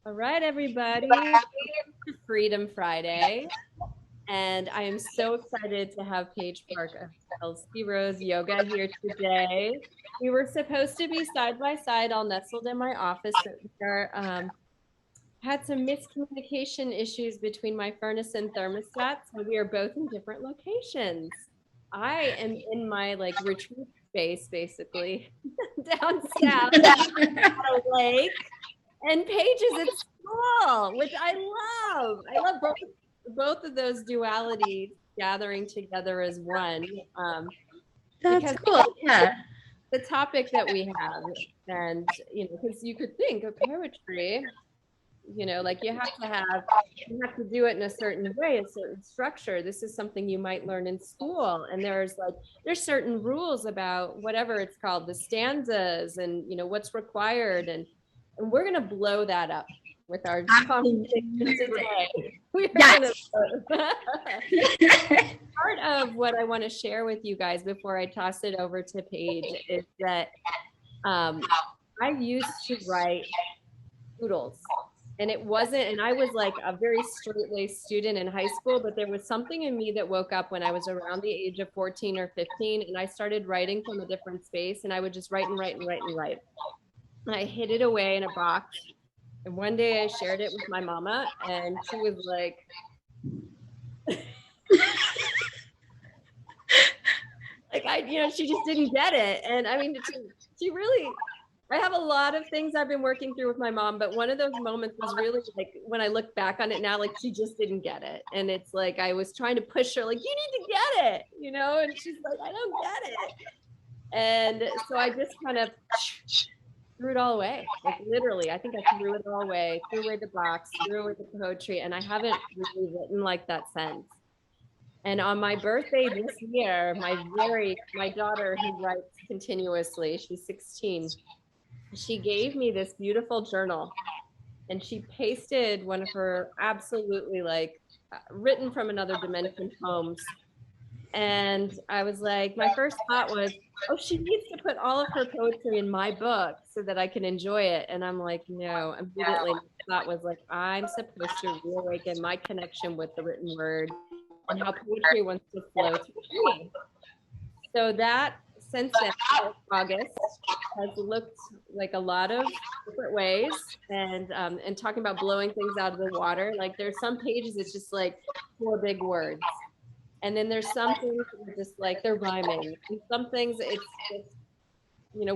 All right, everybody. It's Freedom Friday, and I am so excited to have Paige Park of Tulsi Rose Yoga here today. We were supposed to be side by side, all nestled in my office, but had some miscommunication issues between my furnace and thermostat, so we are both in different locations. I am in my retreat space, basically down south at a lake. And Paige is at school, which I love. I love both of those dualities gathering together as one. That's cool. Yeah. The topic that we have, and because you could think of poetry, like you have to do it in a certain way, a certain structure. This is something you might learn in school, and there's certain rules about whatever it's called, the stanzas, and what's required, and we're going to blow that up with our conversation today. Part of what I want to share with you guys before I toss it over to Paige is that I used to write doodles. And I was like a very straight-laced student in high school, but there was something in me that woke up when I was around the age of 14 or 15, and I started writing from a different space, and I would just write and write and write and write. And I hid it away in a box. And one day I shared it with my mama, and she was like, she just didn't get it. And I mean, she really, I have a lot of things I've been working through with my mom, but one of those moments was really when I look back on it now, she just didn't get it. And it's I was trying to push her, you need to get it, and she's like, I don't get it. And so I just kind of threw it all away. Literally, I think I threw it all away, threw away the box, threw away the poetry, and I haven't really written like that since. And on my birthday this year, my daughter, who writes continuously, she's 16, she gave me this beautiful journal, and she pasted one of her absolutely written from another dimension poems. And I was like, my first thought was, oh, she needs to put all of her poetry in my book so that I can enjoy it. And I'm like, no, immediately my thought was I'm supposed to reawaken my connection with the written word and how poetry wants to flow through me. So that, since then, August, has looked like a lot of different ways, and talking about blowing things out of the water. There's some pages, it's just 4 big words. And then there's some things that are just they're rhyming. And some things it's just,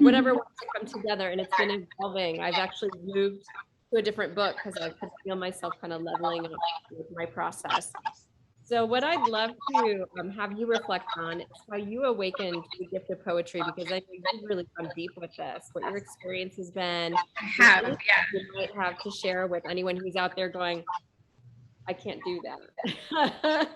whatever wants to come together, and it's been evolving. I've actually moved to a different book because I could feel myself kind of leveling up with my process. So what I'd love to have you reflect on is how you awakened to the gift of poetry, because I think you've really gone deep with this, what your experience has been. I have, yeah. You might have to share with anyone who's out there going, I can't do that.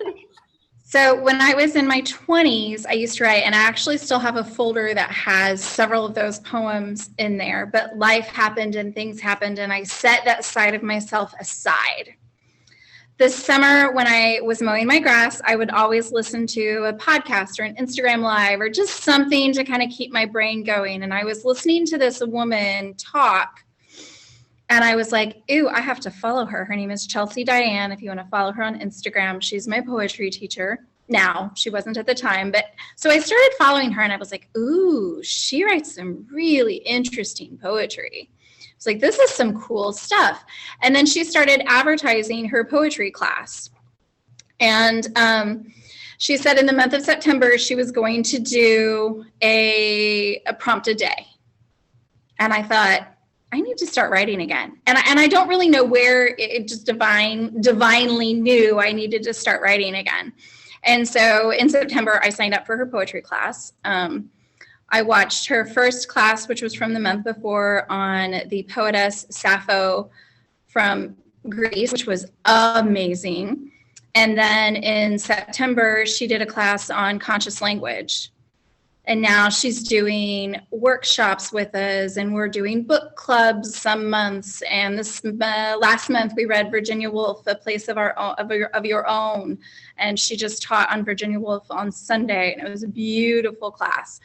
So when I was in my 20s, I used to write, and I actually still have a folder that has several of those poems in there, but life happened and things happened, and I set that side of myself aside. This summer, when I was mowing my grass, I would always listen to a podcast or an Instagram Live or just something to kind of keep my brain going. And I was listening to this woman talk, and I was like, ooh, I have to follow her. Her name is Chelsea Diane. If you want to follow her on Instagram, she's my poetry teacher. Now, she wasn't at the time. But so I started following her, and I was like, ooh, she writes some really interesting poetry. It's this is some cool stuff. And then she started advertising her poetry class. And she said in the month of September, she was going to do a prompt a day. And I thought, I need to start writing again. And I don't really know where it just divinely knew I needed to start writing again. And so in September, I signed up for her poetry class. I watched her first class, which was from the month before, on the poetess Sappho from Greece, which was amazing. And then in September, she did a class on conscious language. And now she's doing workshops with us, and we're doing book clubs some months. And this last month, we read Virginia Woolf, A Place of Your Own. And she just taught on Virginia Woolf on Sunday, and it was a beautiful class.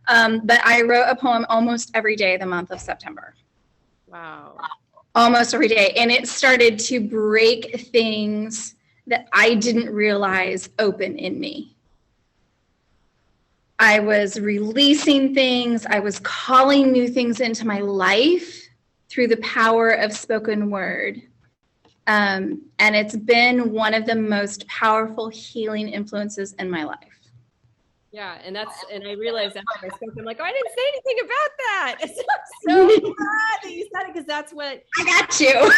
But I wrote a poem almost every day the month of September. Wow. almost every day. And it started to break things that I didn't realize open in me. I was releasing things. I was calling new things into my life through the power of spoken word. And it's been one of the most powerful healing influences in my life. Yeah, and I realized after I spoke, I'm like, oh, I didn't say anything about that. It's so glad that you said it, because that's what I got you.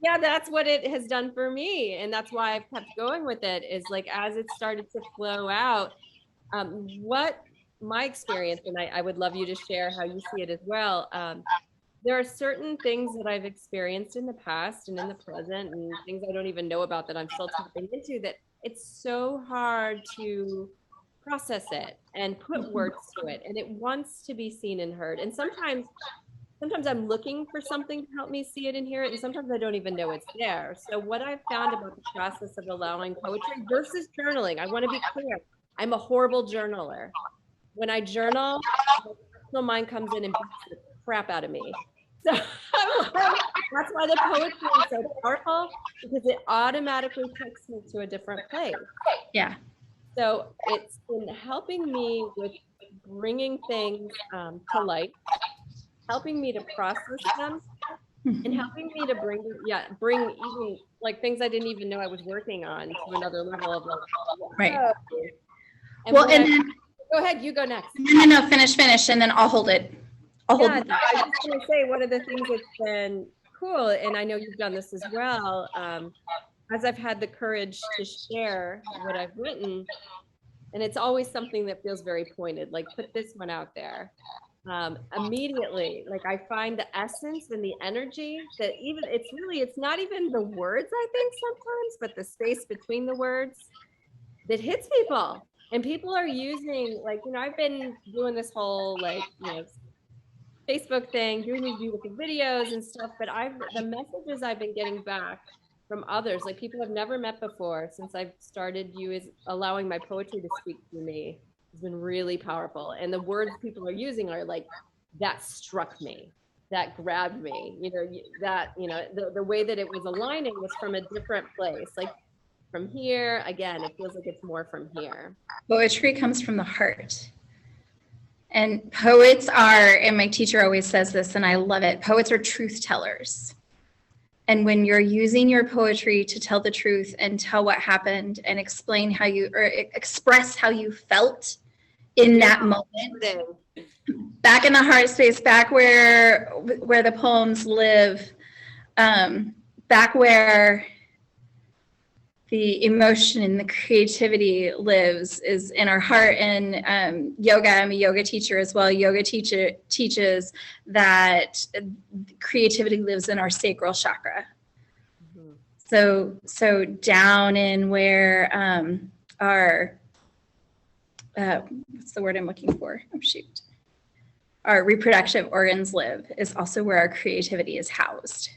Yeah, that's what it has done for me, and that's why I've kept going with it. Is like as it started to flow out, what my experience, and I would love you to share how you see it as well. There are certain things that I've experienced in the past and in the present, and things I don't even know about that I'm still tapping into, that it's so hard to process it and put words to it, and it wants to be seen and heard. And sometimes I'm looking for something to help me see it and hear it, and sometimes I don't even know it's there. So what I've found about the process of allowing poetry versus journaling, I want to be clear, I'm a horrible journaler. When I journal, my personal mind comes in and beats the crap out of me. So that's why the poetry is so powerful, because it automatically takes me to a different place. Yeah. So it's been helping me with bringing things to light, helping me to process them, and helping me to bring even like things I didn't even know I was working on to another level of like, right. And well, and then, go ahead, you go next. No, finish, and then I'll hold it. I was just going to say, one of the things that's been cool, and I know you've done this as well, as I've had the courage to share what I've written, and it's always something that feels very pointed, like put this one out there. Immediately, like I find the essence and the energy that even it's not even the words, I think sometimes, but the space between the words that hits people. And people are using, like, I've been doing this whole like, Facebook thing, doing these beautiful videos and stuff, but the messages I've been getting back from others, like people I've never met before since I've started allowing my poetry to speak through me, has been really powerful. And the words people are using are like, that struck me, that grabbed me, the way that it was aligning was from a different place. Like from here, again, it feels like it's more from here. Poetry comes from the heart. And poets are, and my teacher always says this, and I love it, poets are truth tellers. And when you're using your poetry to tell the truth and tell what happened and explain express how you felt in that moment, back in the heart space, back where the poems live, back where the emotion and the creativity lives is in our heart. And yoga, I'm a yoga teacher as well. Yoga teaches that creativity lives in our sacral chakra. Mm-hmm. So down in where our, what's the word I'm looking for? Oh, shoot. Our reproductive organs live is also where our creativity is housed.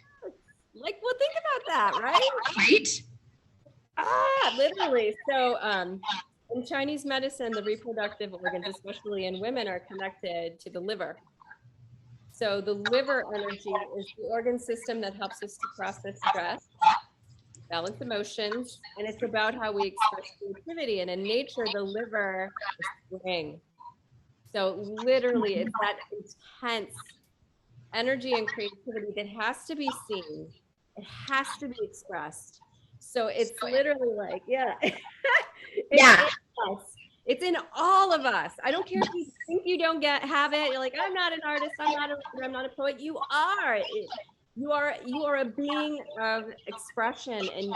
Like, well, think about that, right? Right? Literally. So in Chinese medicine, the reproductive organs, especially in women, are connected to the liver. So the liver energy is the organ system that helps us to process stress, balance emotions, and it's about how we express creativity. And in nature, the liver is spring. So literally, it's that intense energy and creativity that has to be seen. It has to be expressed. So it's literally like, it's in all of us. I don't care if you think you don't have it. You're like, I'm not an artist. I'm not a writer. I'm not a poet. You are. You are a being of expression, and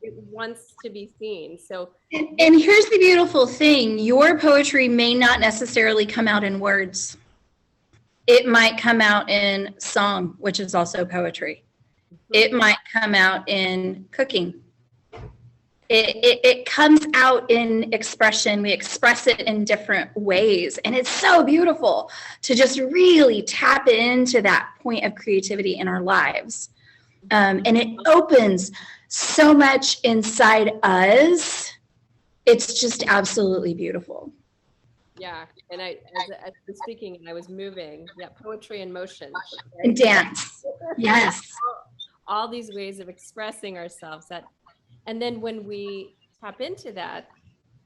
it wants to be seen. So, and here's the beautiful thing: your poetry may not necessarily come out in words. It might come out in song, which is also poetry. It might come out in cooking. It comes out in expression. We express it in different ways. And it's so beautiful to just really tap into that point of creativity in our lives. And it opens so much inside us. It's just absolutely beautiful. Yeah. And as I was speaking and I was moving, poetry and motion. And dance. Yes. All these ways of expressing ourselves and then when we tap into that,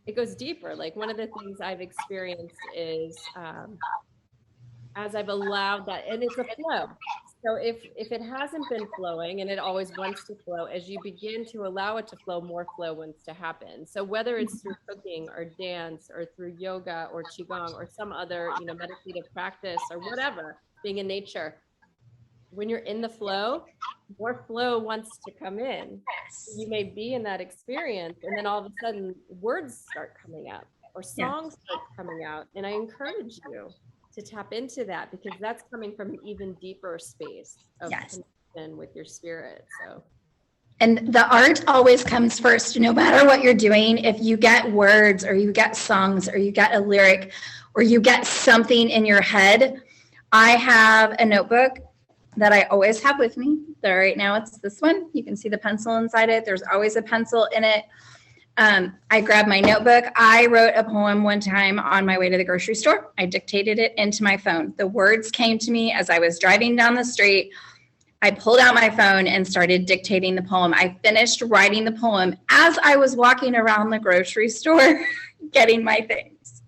it goes deeper. Like one of the things I've experienced is as I've allowed that, and it's a flow. So if it hasn't been flowing and it always wants to flow, as you begin to allow it to flow, more flow wants to happen. So whether it's through cooking or dance or through yoga or qigong or some other, meditative practice or whatever, being in nature, when you're in the flow, more flow wants to come in. You may be in that experience, and then all of a sudden words start coming up or songs start coming out. And I encourage you to tap into that, because that's coming from an even deeper space of connection with your spirit. So, and the art always comes first, no matter what you're doing. If you get words or you get songs or you get a lyric or you get something in your head, I have a notebook that I always have with me. There right now, it's this one. You can see the pencil inside it. There's always a pencil in it. I grabbed my notebook. I wrote a poem one time on my way to the grocery store. I dictated it into my phone. The words came to me as I was driving down the street. I pulled out my phone and started dictating the poem. I finished writing the poem as I was walking around the grocery store getting my things.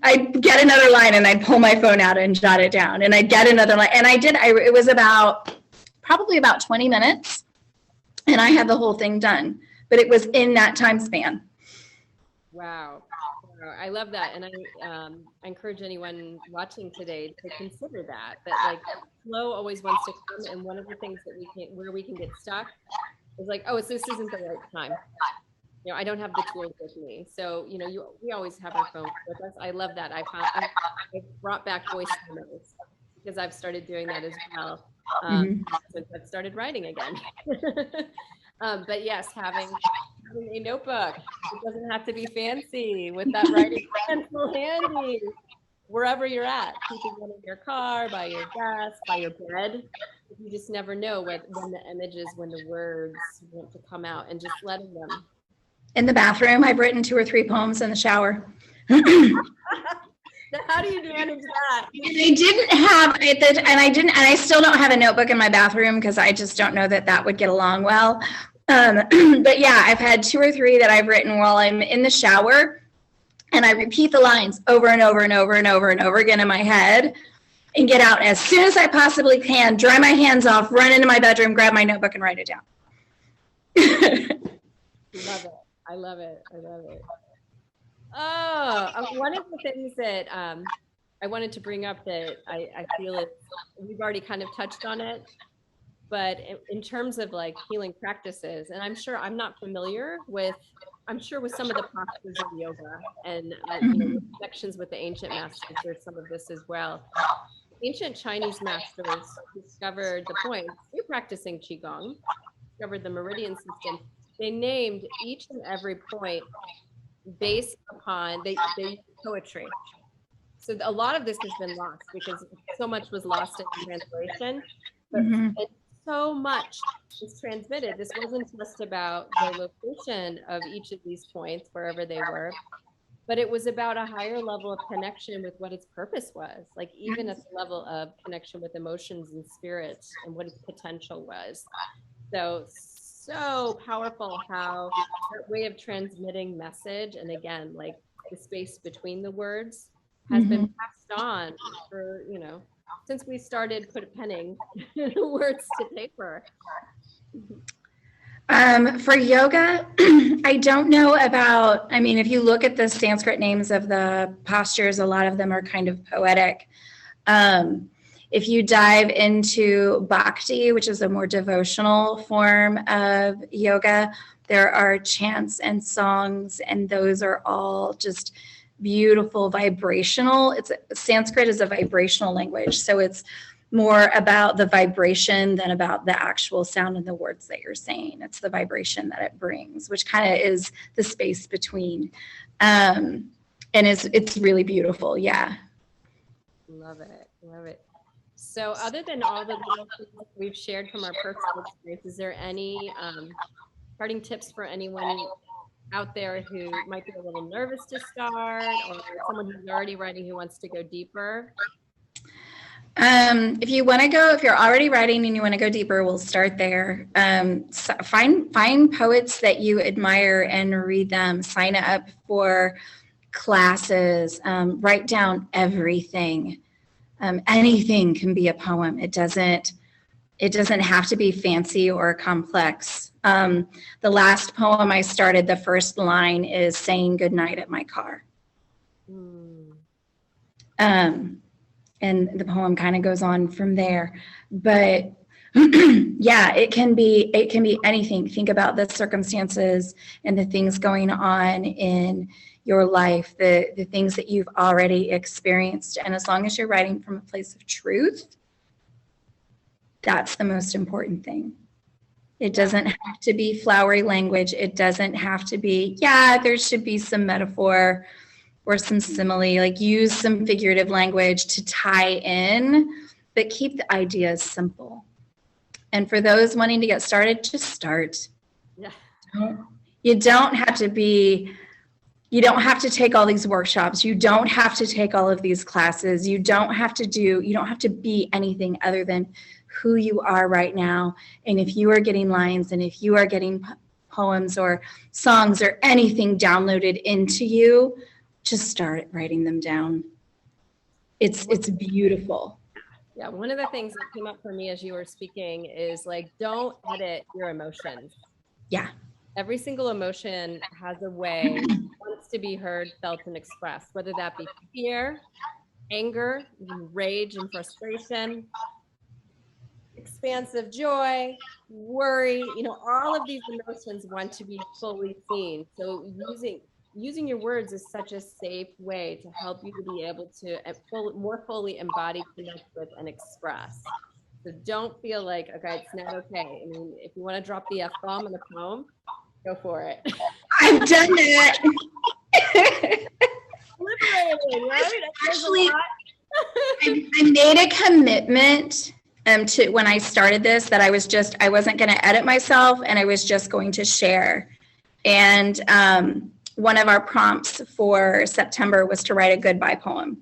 I'd get another line and I'd pull my phone out and jot it down, and I'd get another line. And it was probably about 20 minutes, and I had the whole thing done, but it was in that time span. Wow. I love that. And I encourage anyone watching today to consider that like flow always wants to come. And one of the things that where we can get stuck is like, oh, this isn't the right time. I don't have the tools with me. So, we always have our phones with us. I love that. I brought back voice memos because I've started doing that as well. Since I've started writing again. But yes, having a notebook. It doesn't have to be fancy, with that writing pencil handy wherever you're at. Keeping one in your car, by your desk, by your bed. You just never know when the images, when the words want to come out, and just letting them. In the bathroom, I've written 2 or 3 poems in the shower. How do you manage that? I didn't have it, and I still don't have a notebook in my bathroom because I just don't know that would get along well. But yeah, I've had 2 or 3 that I've written while I'm in the shower, and I repeat the lines over and over and over and over and over again in my head, and get out as soon as I possibly can, dry my hands off, run into my bedroom, grab my notebook, and write it down. Love it. I love it. Oh, one of the things that I wanted to bring up that I feel we've already kind of touched on it, but in terms of like healing practices, and I'm sure I'm not familiar with, with some of the postures of yoga and connections with the ancient masters. There's some of this as well. Ancient Chinese masters discovered the points. They're practicing qigong, discovered the meridian system. They named each and every point based upon they used poetry. So a lot of this has been lost because so much was lost in translation, but so much is transmitted. This wasn't just about the location of each of these points, wherever they were, but it was about a higher level of connection with what its purpose was, like even at the level of connection with emotions and spirits and what its potential was. So powerful how that way of transmitting message, and again, like the space between the words, has been passed on for, since we started penning words to paper. For yoga, I don't know about, if you look at the Sanskrit names of the postures, a lot of them are kind of poetic. If you dive into bhakti, which is a more devotional form of yoga, there are chants and songs, and those are all just beautiful, vibrational. Sanskrit is a vibrational language, so it's more about the vibration than about the actual sound and the words that you're saying. It's the vibration that it brings, which kind of is the space between, and it's really beautiful. Yeah. Love it. So other than all the little things we've shared from our personal experience, is there any parting tips for anyone out there who might be a little nervous to start, or someone who's already writing who wants to go deeper? If you want to go, if you're already writing and you want to go deeper, we'll start there. So find poets that you admire and read them. Sign up for classes. Write down everything. Anything can be a poem. It doesn't have to be fancy or complex. The last poem I started, the first line is saying goodnight at my car. And the poem kind of goes on from there. But yeah, it can be anything. Think about the circumstances and the things going on in your life, the things that you've already experienced. And as long as you're writing from a place of truth, that's the most important thing. It doesn't have to be flowery language. It doesn't have to be, there should be some metaphor or some simile, like use some figurative language to tie in, but keep the ideas simple. And for those wanting to get started, just start. Yeah. You don't have to take all these workshops. You don't have to take all of these classes. You don't have to be anything other than who you are right now. And if you are getting lines and if you are getting poems or songs or anything downloaded into you, just start writing them down. It's beautiful. Yeah, one of the things that came up for me as you were speaking is like, don't edit your emotions. Yeah. Every single emotion has a way, wants to be heard, felt, and expressed, whether that be fear, anger, rage and frustration, expansive joy, worry, all of these emotions want to be fully seen. So using your words is such a safe way to help you to be able to more fully embody, connect with, and express. So don't feel like, okay, it's not okay. I mean, if you want to drop the F-bomb in a poem, go for it. I've done that. Liberating, right? Actually, I made a commitment to when I started this that I wasn't going to edit myself and I was just going to share. And one of our prompts for September was to write a goodbye poem.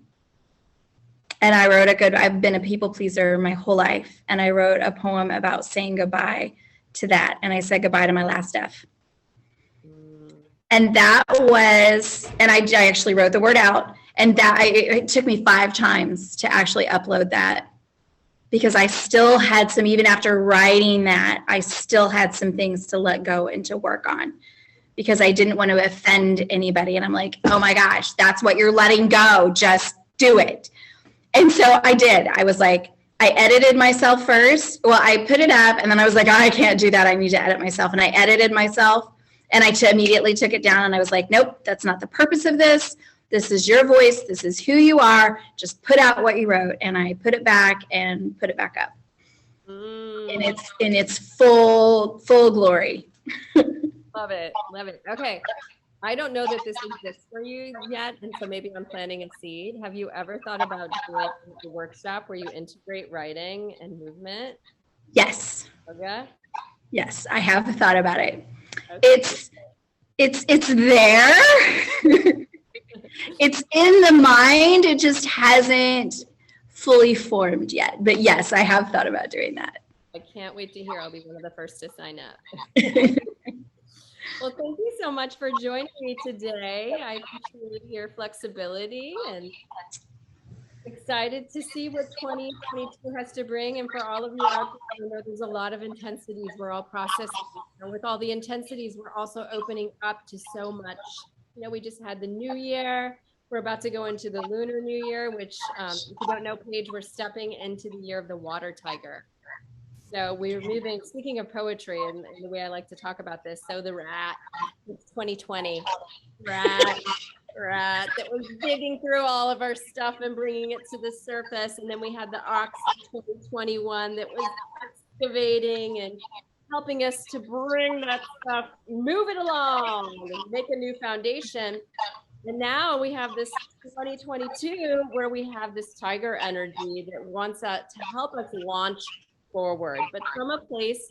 And I've been a people pleaser my whole life. And I wrote a poem about saying goodbye to that. And I said goodbye to my last F. And I actually wrote the word out. And it took me 5 times to actually upload that. Because I still had even after writing that, I still had some things to let go and to work on. Because I didn't want to offend anybody. And I'm like, oh my gosh, that's what you're letting go. Just do it. And so I did. I was like, I edited myself first. Well, I put it up and then I was like, oh, I can't do that. I need to edit myself. And I edited myself and I immediately took it down and I was like, nope, that's not the purpose of this. This is your voice. This is who you are. Just put out what you wrote. And I put it back and put it back up. In its full glory. Love it. Okay. I don't know that this exists for you yet, and so maybe I'm planting a seed. Have you ever thought about doing a workshop where you integrate writing and movement? Yes. Okay. Yes, I have thought about it. Okay. It's there. It's in the mind. It just hasn't fully formed yet. But yes, I have thought about doing that. I can't wait to hear. I'll be one of the first to sign up. Well, thank you so much for joining me today. I appreciate your flexibility and excited to see what 2022 has to bring. And for all of you out there, I know there's a lot of intensities we're all processing. And with all the intensities, we're also opening up to so much. We just had the new year. We're about to go into the lunar new year, which if you don't know, Paige, we're stepping into the year of the water tiger. So we're moving, speaking of poetry and the way I like to talk about this, so the rat, it's 2020, rat that was digging through all of our stuff and bringing it to the surface. And then we had the ox 2021 that was excavating and helping us to bring that stuff, move it along and make a new foundation. And now we have this 2022 where we have this tiger energy that wants to help us launch forward, but from a place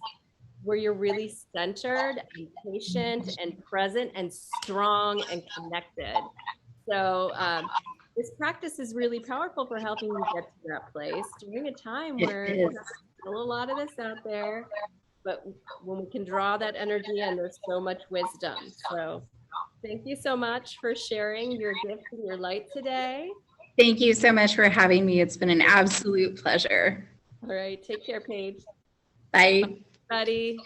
where you're really centered and patient and present and strong and connected. So this practice is really powerful for helping you get to that place during a time It where is. there's still a lot of this out there, but when we can draw that energy in, there's so much wisdom. So thank you so much for sharing your gift and your light today. Thank you so much for having me. It's been an absolute pleasure. All right, take care, Paige. Bye. Buddy.